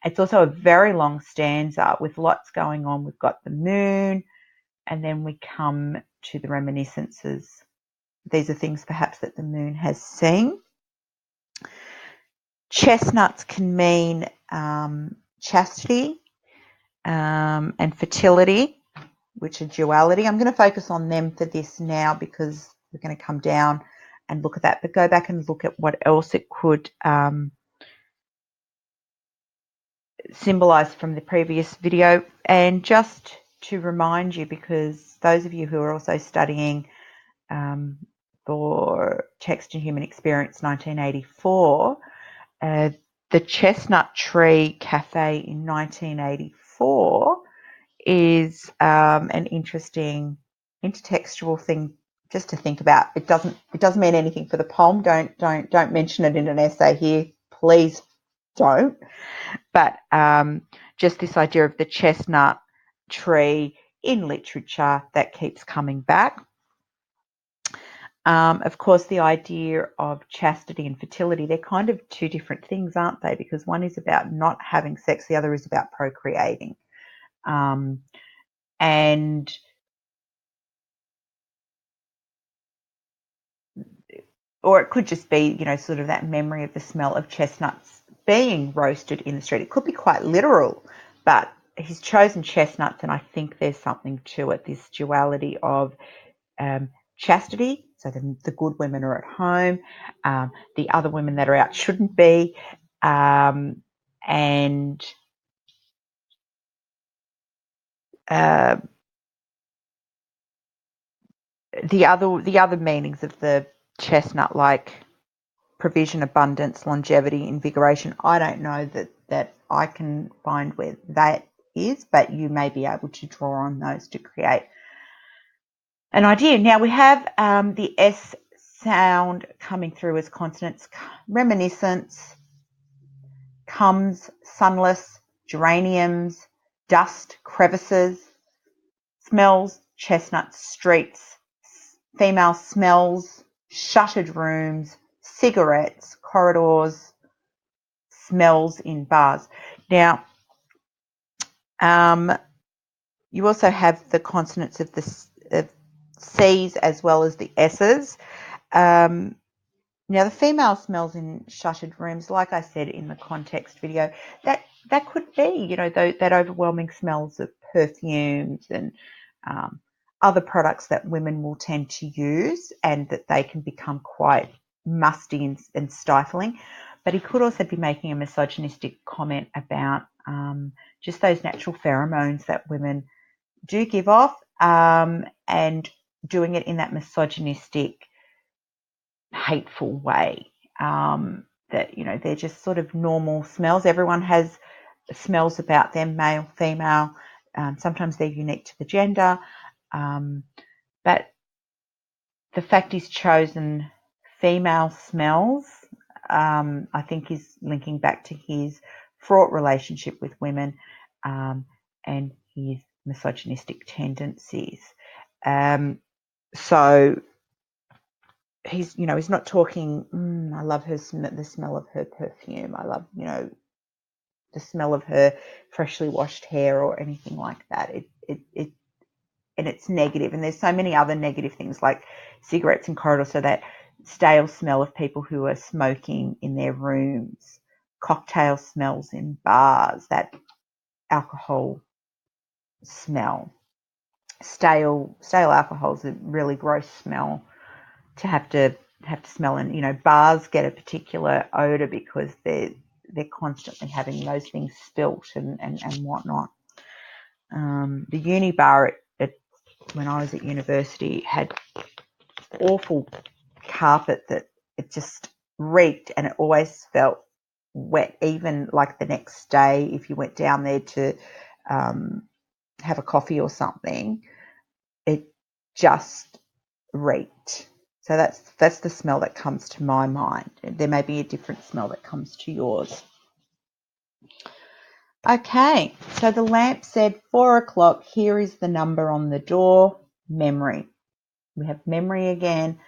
It's also a very long stanza with lots going on. We've got the moon, and then we come to the reminiscences. These are things perhaps that the moon has seen. Chestnuts can mean chastity and fertility, which are duality. I'm going to focus on them for this now because we're going to come down and look at that, but go back and look at what else it could symbolize from the previous video. And just to remind you, because those of you who are also studying for Text and Human Experience 1984, the Chestnut Tree Cafe in 1984 is an interesting intertextual thing just to think about. It doesn't mean anything for the poem. Don't mention it in an essay here, please don't. But just this idea of the chestnut tree in literature that keeps coming back. Of course, the idea of chastity and fertility, they're kind of two different things, aren't they? Because one is about not having sex, the other is about procreating. And or it could just be, sort of that memory of the smell of chestnuts being roasted in the street. It could be quite literal, but he's chosen chestnuts, and I think there's something to it, this duality of chastity, so the good women are at home, the other women that are out shouldn't be, and the other meanings of the chestnut, like provision, abundance, longevity, invigoration. I don't know that I can find where that is, but you may be able to draw on those to create an idea. Now we have the S sound coming through as consonants. Reminiscence, comes, sunless, geraniums, dust, crevices, smells, chestnuts, streets, female smells, shuttered rooms, cigarettes, corridors, smells in bars. Now, You also have the consonants of the C's as well as the S's. Now, the female smells in shuttered rooms, like I said in the context video, that could be, that overwhelming smells of perfumes and other products that women will tend to use, and that they can become quite musty and stifling. But he could also be making a misogynistic comment about just those natural pheromones that women do give off, and doing it in that misogynistic, hateful way. That, they're just sort of normal smells. Everyone has smells about them, male, female. Sometimes they're unique to the gender. But the fact he's chosen female smells, I think, is linking back to his fraught relationship with women, and his misogynistic tendencies. So he's not talking, I love the smell of her perfume. I love, the smell of her freshly washed hair or anything like that. And it's negative. And there's so many other negative things like cigarettes in corridors, so that stale smell of people who are smoking in their rooms, cocktail smells in bars, that alcohol smell. Stale alcohol is a really gross smell to have to smell. And bars get a particular odor because they're constantly having those things spilt and whatnot. The uni bar when I was at university had awful carpet that it just reeked, and it always felt wet, even like the next day if you went down there to have a coffee or something. It just reeked. So that's the smell that comes to my mind. There may be a different smell that comes to yours. Okay, so the lamp said 4 o'clock. Here is the number on the door, memory. We have memory again.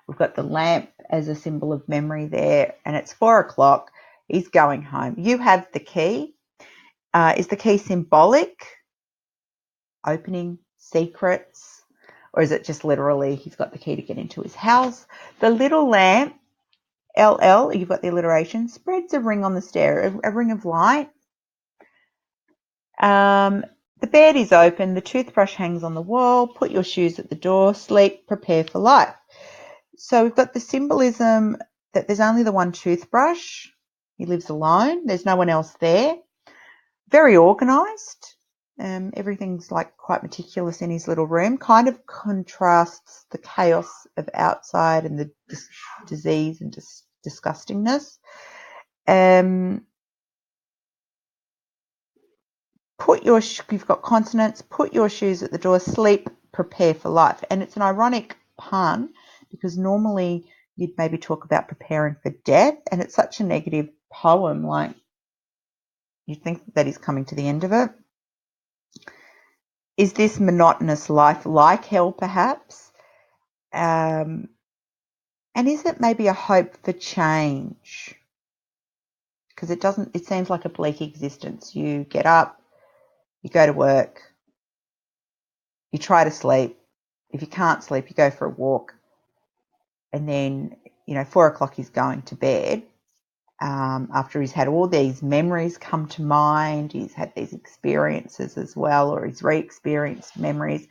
We've got the lamp as a symbol of memory there, and it's 4 o'clock. He's going home. You have the key. Is the key symbolic? Opening secrets? Or is it just literally he's got the key to get into his house? The little lamp, LL, you've got the alliteration, spreads a ring on the stair, a ring of light. The bed is open. The toothbrush hangs on the wall. Put your shoes at the door. Sleep. Prepare for life. So we've got the symbolism that there's only the one toothbrush. He lives alone. There's no one else there. Very organised. Everything's like quite meticulous in his little room. Kind of contrasts the chaos of outside and the disease and disgustingness. You've got consonants. Put your shoes at the door. Sleep. Prepare for life. And it's an ironic pun because normally you'd maybe talk about preparing for death, and it's such a negative poem. Like, you think that he's coming to the end of it. Is this monotonous life like hell, perhaps? And is it maybe a hope for change? Because it seems like a bleak existence. You get up, you go to work, you try to sleep. If you can't sleep, you go for a walk. And then, 4 o'clock he's going to bed. After he's had all these memories come to mind, he's had these experiences as well, or he's re-experienced memories.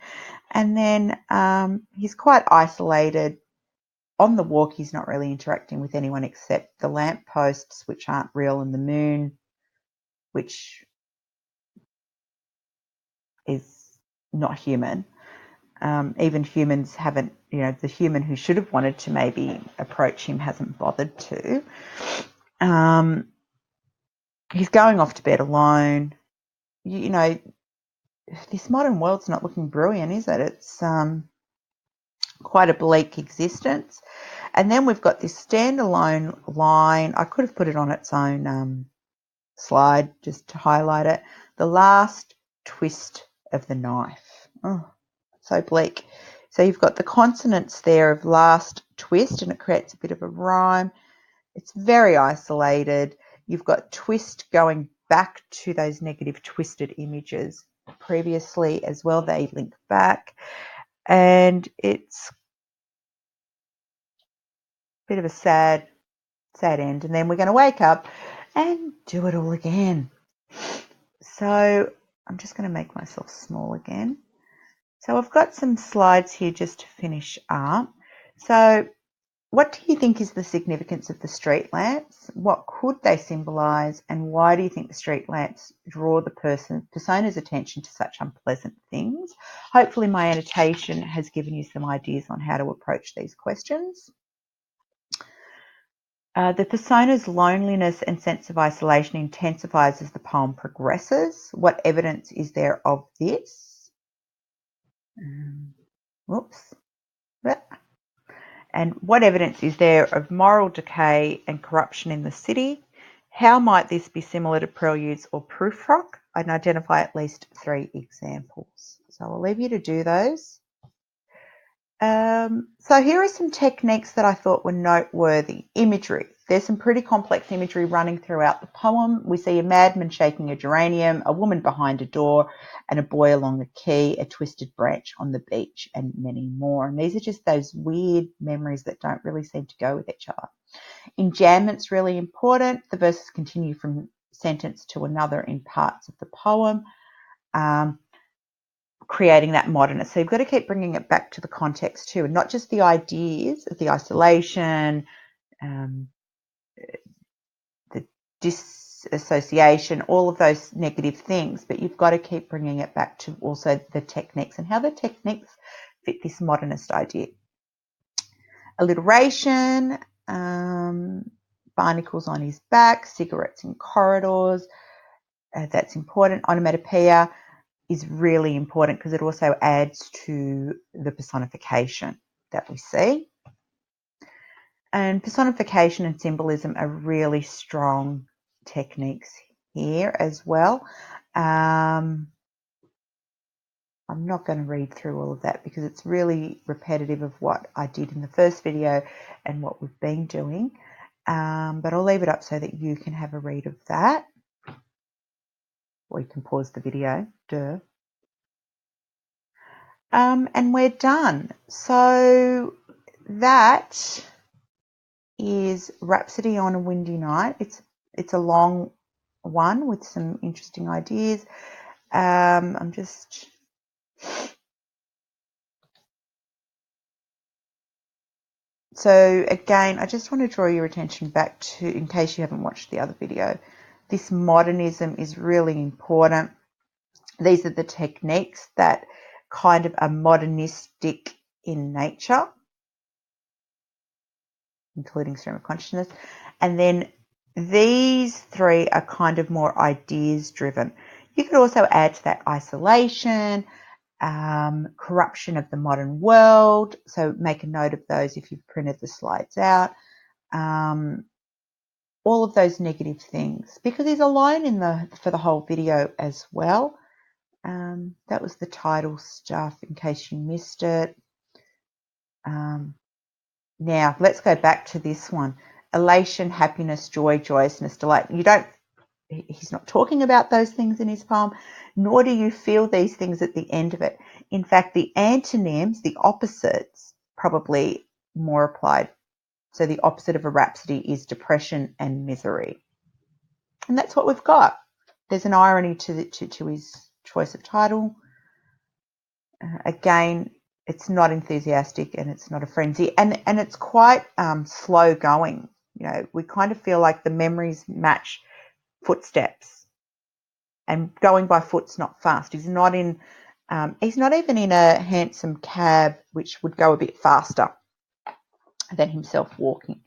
And then he's quite isolated. On the walk, he's not really interacting with anyone except the lampposts, which aren't real, and the moon, which is not human. Even humans haven't, the human who should have wanted to maybe approach him hasn't bothered to. He's going off to bed alone. This modern world's not looking brilliant, is it? It's quite a bleak existence. And then we've got this standalone line. I could have put it on its own slide just to highlight it. The last twist of the knife. Oh, so bleak. So you've got the consonants there of last twist, and it creates a bit of a rhyme. It's very isolated. You've got twist going back to those negative twisted images previously as well. They link back, and it's a bit of a sad end. And then we're going to wake up and do it all again. So I'm just going to make myself small again. So I've got some slides here just to finish up. So what do you think is the significance of the street lamps? What could they symbolise? And why do you think the street lamps draw the persona's attention to such unpleasant things? Hopefully my annotation has given you some ideas on how to approach these questions. The persona's loneliness and sense of isolation intensifies as the poem progresses. What evidence is there of this? Whoops. And what evidence is there of moral decay and corruption in the city? How might this be similar to preludes or proofrock? I'd identify at least 3 examples. So I'll leave you to do those. So here are some techniques that I thought were noteworthy. Imagery. There's some pretty complex imagery running throughout the poem. We see a madman shaking a geranium, a woman behind a door, and a boy along a quay, a twisted branch on the beach, and many more. And these are just those weird memories that don't really seem to go with each other. Enjambment's really important. The verses continue from sentence to another in parts of the poem. Creating that modernist. So you've got to keep bringing it back to the context too, and not just the ideas of the isolation, the disassociation, all of those negative things, but you've got to keep bringing it back to also the techniques and how the techniques fit this modernist idea. Alliteration, barnacles on his back, cigarettes in corridors, that's important. Onomatopoeia is really important because it also adds to the personification that we see. And personification and symbolism are really strong techniques here as well. I'm not going to read through all of that because it's really repetitive of what I did in the first video and what we've been doing. But I'll leave it up so that you can have a read of that. Or you can pause the video. Duh. And we're done. So that is Rhapsody on a Windy Night. It's a long one with some interesting ideas. So again, I just want to draw your attention back to, in case you haven't watched the other video, this modernism is really important. These are the techniques that kind of are modernistic in nature, including stream of consciousness. And then these 3 are kind of more ideas driven. You could also add to that isolation, corruption of the modern world. So make a note of those if you've printed the slides out. All of those negative things, because he's alone for the whole video as well. That was the title stuff in case you missed it. Now let's go back to this one. Elation, happiness, joy, joyousness, delight. He's not talking about those things in his poem, nor do you feel these things at the end of it. In fact, the antonyms, the opposites, probably more applied. So the opposite of a rhapsody is depression and misery. And that's what we've got. There's an irony to his choice of title. Again, it's not enthusiastic and it's not a frenzy. And it's quite slow going. You know, we kind of feel like the memories match footsteps, and going by foot's not fast. He's not even in a hansom cab, which would go a bit faster than himself walking.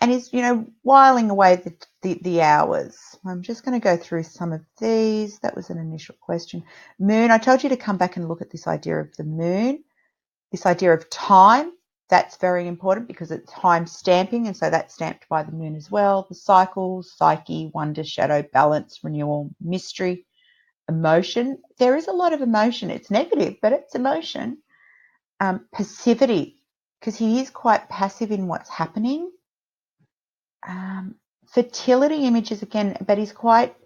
And he's, whiling away the hours. I'm just going to go through some of these. That was an initial question. Moon, I told you to come back and look at this idea of the moon, this idea of time. That's very important because it's time stamping, and so that's stamped by the moon as well. The cycle, psyche, wonder, shadow, balance, renewal, mystery, emotion. There is a lot of emotion. It's negative, but it's emotion. Passivity, because he is quite passive in what's happening. Fertility images again, but he's quite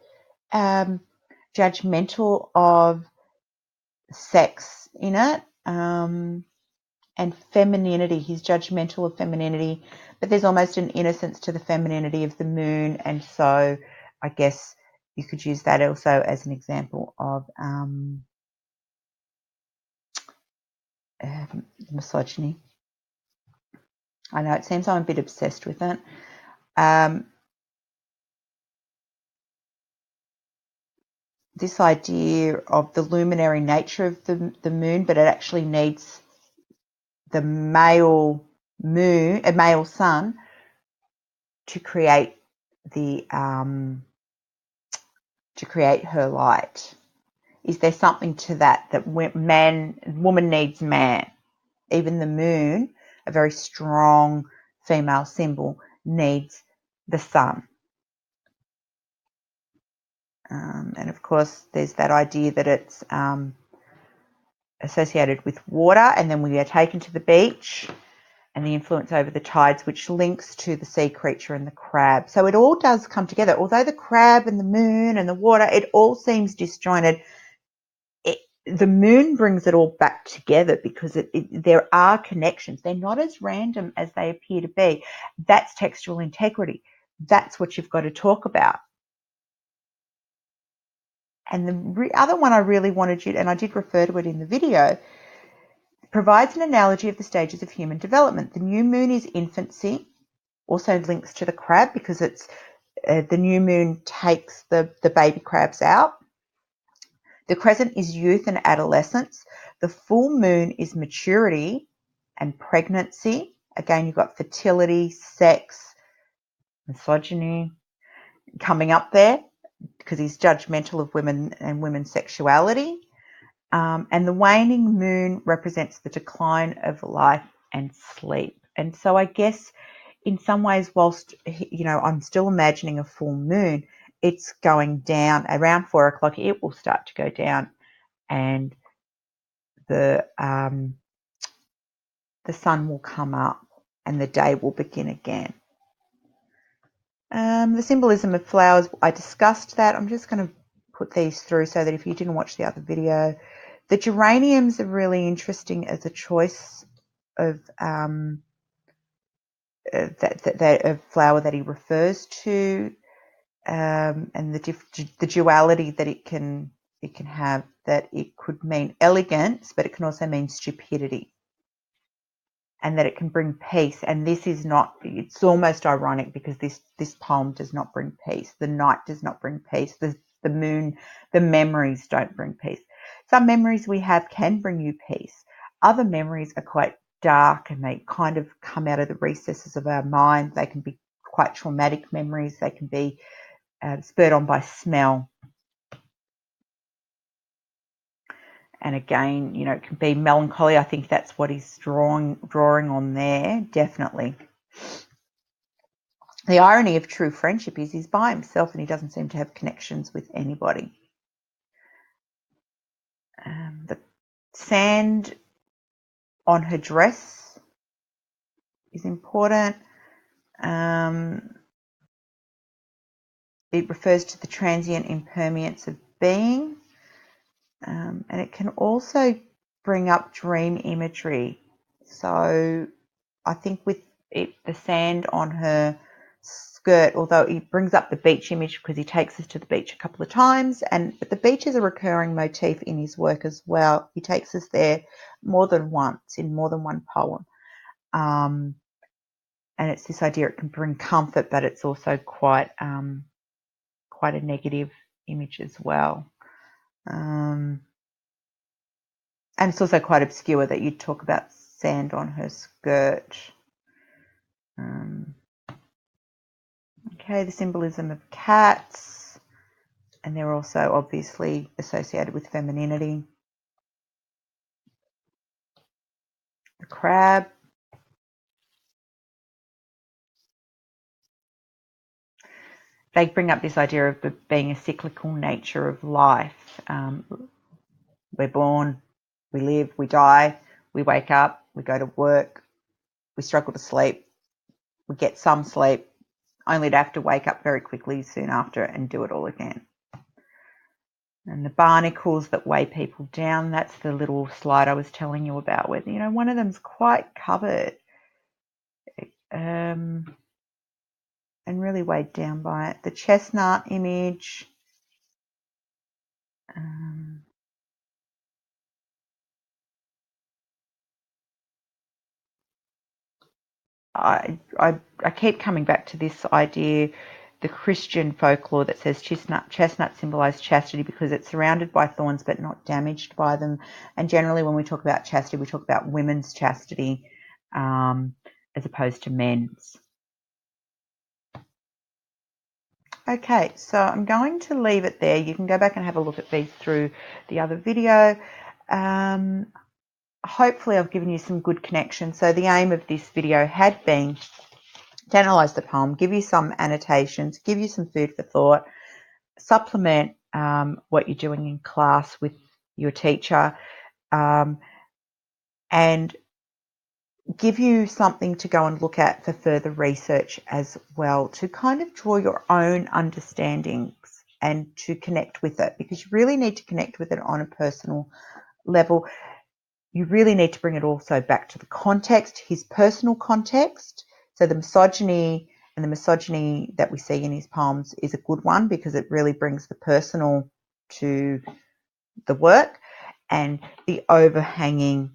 judgmental of sex in it, and femininity. He's judgmental of femininity, but there's almost an innocence to the femininity of the moon, and so I guess you could use that also as an example of misogyny. I know it seems I'm a bit obsessed with it. This idea of the luminary nature of the moon, but it actually needs the male moon, a male sun, to create the to create her light. Is there something to that woman needs man? Even the moon, a very strong female symbol, needs the sun. And of course, there's that idea that it's associated with water, and then we are taken to the beach and the influence over the tides, which links to the sea creature and the crab. So it all does come together. Although the crab and the moon and the water, it all seems disjointed, the moon brings it all back together because there are connections. They're not as random as they appear to be. That's textual integrity. That's what you've got to talk about. And the other one I really wanted you, and I did refer to it in the video, provides an analogy of the stages of human development. The new moon is infancy, also links to the crab because it's the new moon takes the baby crabs out. The crescent is youth and adolescence. The full moon is maturity and pregnancy. Again, you've got fertility, sex, misogyny coming up there because he's judgmental of women and women's sexuality. And the waning moon represents the decline of life and sleep. And so I guess in some ways, whilst, I'm still imagining a full moon, it's going down around 4 o'clock. It will start to go down, and the sun will come up and the day will begin again. The symbolism of flowers, I discussed that. I'm just going to put these through so that if you didn't watch the other video, the geraniums are really interesting as a choice of a flower that he refers to, and the duality that it can have, that it could mean elegance, but it can also mean stupidity, and that it can bring peace. And this is not, it's almost ironic because this poem does not bring peace. The night does not bring peace. The moon, the memories don't bring peace. Some memories we have can bring you peace. Other memories are quite dark and they kind of come out of the recesses of our mind. They can be quite traumatic memories. They can be spurred on by smell. And again, it can be melancholy. I think that's what he's drawing on there, definitely. The irony of true friendship is he's by himself and he doesn't seem to have connections with anybody. The sand on her dress is important. It refers to the transient impermanence of being. And it can also bring up dream imagery. So I think with the sand on her skirt, although he brings up the beach image because he takes us to the beach a couple of times, but the beach is a recurring motif in his work as well. He takes us there more than once in more than one poem. And it's this idea it can bring comfort, but it's also quite a negative image as well. And it's also quite obscure that you talk about sand on her skirt. Okay, the symbolism of cats, and they're also obviously associated with femininity. The crab. They bring up this idea of being a cyclical nature of life. We're born, we live, we die, we wake up, we go to work, we struggle to sleep, we get some sleep, only to have to wake up very quickly soon after and do it all again. And and the barnacles that weigh people down. That's the little slide I was telling you about where, you know, one of them's quite covered and really weighed down by it. The chestnut image. I keep coming back to this idea, the Christian folklore that says chestnut symbolise chastity because it's surrounded by thorns but not damaged by them. And generally when we talk about chastity, we talk about women's chastity as opposed to men's. Okay, so I'm going to leave it there. You can go back and have a look at these through the other video. Hopefully I've given you some good connection. So the aim of this video had been to analyse the poem, give you some annotations, give you some food for thought, supplement what you're doing in class with your teacher, and give you something to go and look at for further research as well, to kind of draw your own understandings and to connect with it, because you really need to connect with it on a personal level. You really need to bring it also back to the context, his personal context. So the misogyny that we see in his poems is a good one because it really brings the personal to the work, and the overhanging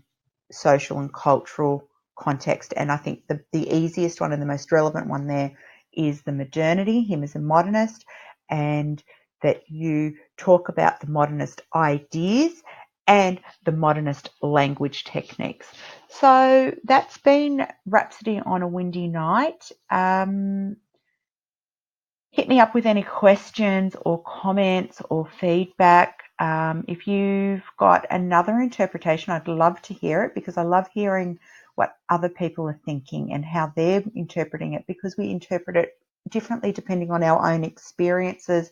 social and cultural context. And I think the easiest one and the most relevant one there is the modernity, him as a modernist, and that you talk about the modernist ideas and the modernist language techniques. So that's been Rhapsody on a Windy Night. Hit me up with any questions or comments or feedback. If you've got another interpretation, I'd love to hear it, because I love hearing what other people are thinking and how they're interpreting it, because we interpret it differently depending on our own experiences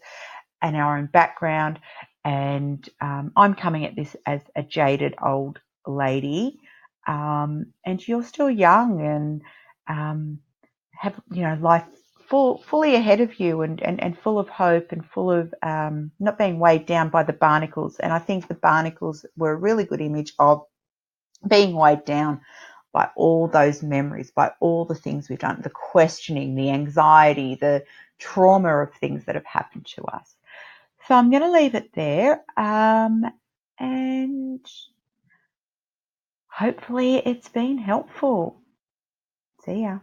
and our own background. And I'm coming at this as a jaded old lady, and you're still young and have, you know, life fully ahead of you, and full of hope and full of not being weighed down by the barnacles. And I think the barnacles were a really good image of being weighed down by all those memories, by all the things we've done, the questioning, the anxiety, the trauma of things that have happened to us. So I'm going to leave it there, and hopefully it's been helpful. See ya.